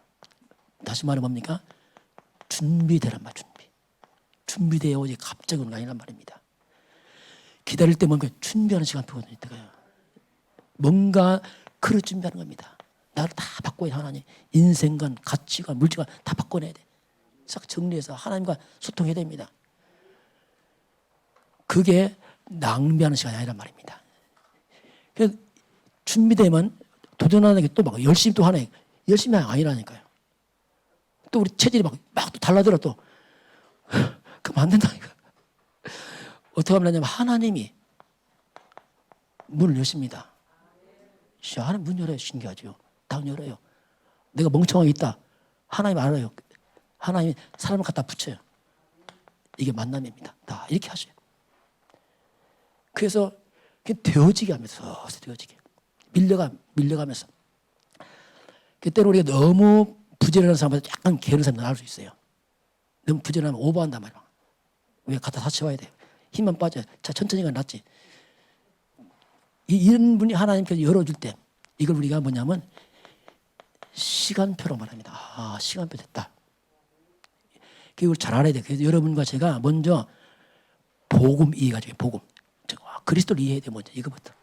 다시 말해 뭡니까? 준비되란 말 준비되어 오지 갑자기 오는 거 아니란 말입니다. 기다릴 때 뭔가 준비하는 시간표거든요. 뭔가 그를 준비하는 겁니다. 나를 다 바꿔야 하나님. 인생관, 가치관, 물질관 다 바꿔내야 돼. 싹 정리해서 하나님과 소통해야 됩니다. 그게 낭비하는 시간이 아니란 말입니다. 그래서 준비되면 도전하는 게 또 막 열심히 또 하네. 열심히 하는 게 아니라니까요. 또 우리 체질이 막 또 달라들어 또. 그럼 안 된다니까. 어떻게 하면 되냐면 하나님이 문을 여십니다. 하나님 문 열어요. 신기하죠. 딱 열어요. 내가 멍청하게 있다. 하나님 알아요. 하나님이 사람을 갖다 붙여요. 이게 만남입니다. 다 이렇게 하셔요. 그래서 되어지게 하면서 서서히 되어지게. 밀려가면서. 그때는 우리가 너무 부지런한 사람보다 약간 게으른 사람이 나올 수 있어요. 너무 부지런하면 오버한단 말이야. 우리가 갖다 다쳐와야 돼요. 힘만 빠져. 자, 천천히 가면 낫지. 이런 분이 하나님께서 열어줄 때 이걸 우리가 뭐냐면 시간표로 말합니다. 시간표 됐다. 그걸 잘 알아야 돼요. 그래서 여러분과 제가 먼저 복음 이해가 돼요. 복음. 그리스도를 이해해야 돼요. 먼저 이거부터.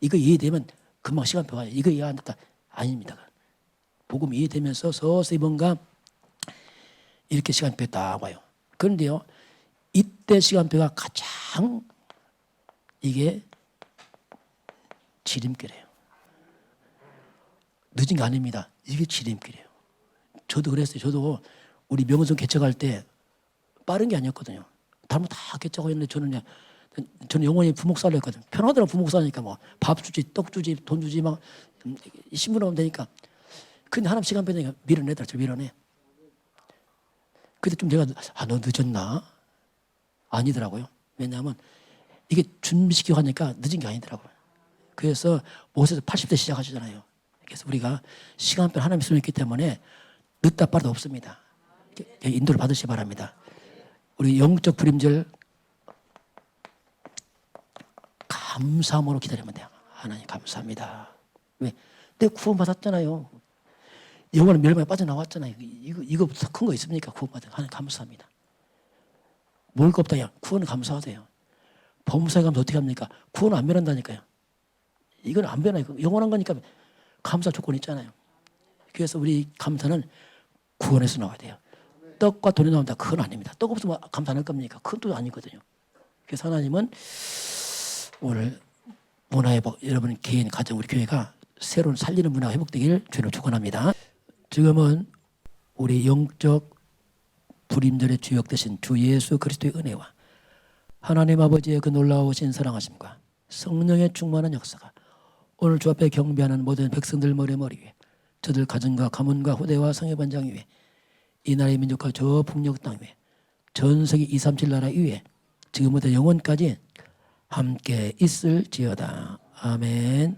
이거 이해되면 금방 시간표 와요. 이거 이해 안 됐다. 아닙니다. 복음 이해되면서 서서히 뭔가 이렇게 시간표에 딱 와요. 그런데요. 이때 시간표가 가장 이게 지름길이에요. 늦은 게 아닙니다. 이게 지름길이에요. 저도 그랬어요. 저도 우리 명성 개척할 때 빠른 게 아니었거든요. 다른 다 개척하고 있는데 저는 그냥 저는 영원히 부목사를 했거든. 편하더라 부목사니까 뭐 밥 주지, 떡 주지, 돈 주지 막 신분하면 되니까. 근데 하나님 시간 빼니까 밀어내더라. 저 밀어내. 그때 좀 제가 너 늦었나? 아니더라고요. 왜냐하면 이게 준비시키고 하니까 늦은 게 아니더라고요. 그래서 모세도 80대 시작하시잖아요. 그래서 우리가 시간별 하나님 쓰고 있기 때문에 늦다 빠르다 없습니다. 인도를 받으시기 바랍니다. 우리 영적 불임절 감사함으로 기다리면 돼요. 하나님 감사합니다. 왜? 내가 구원받았잖아요. 영원한 멸망에 빠져나왔잖아요. 이거부터 큰 거 있습니까? 구원받은 하나님 감사합니다. 뭘 겁다 야 구원은 감사하대요. 범사에 가면 어떻게 합니까? 구원은 안 변한다니까요. 이건 안 변해요. 영원한 거니까 감사 조건이 있잖아요. 그래서 우리 감사는 구원에서 나와야 돼요. 떡과 돈이 나온다. 그건 아닙니다. 떡 없으면 감사 안 할 겁니까? 그건 또 아니거든요. 그래서 하나님은 오늘 문화회복, 여러분 개인, 가정, 우리 교회가 새로운 살리는 문화가 회복되길 주로 축원합니다. 지금은 우리 영적 불임절의 주역 되신 주 예수 그리스도의 은혜와 하나님 아버지의 그 놀라우신 사랑하심과 성령의 충만한 역사가 오늘 주 앞에 경배하는 모든 백성들 머리 위에 저들 가정과 가문과 후대와 성회반장 위에 이 나라의 민족과 저 북녘 땅 위에 전 세계 237 나라 위에 지금부터 영원까지 함께 있을지어다. 아멘.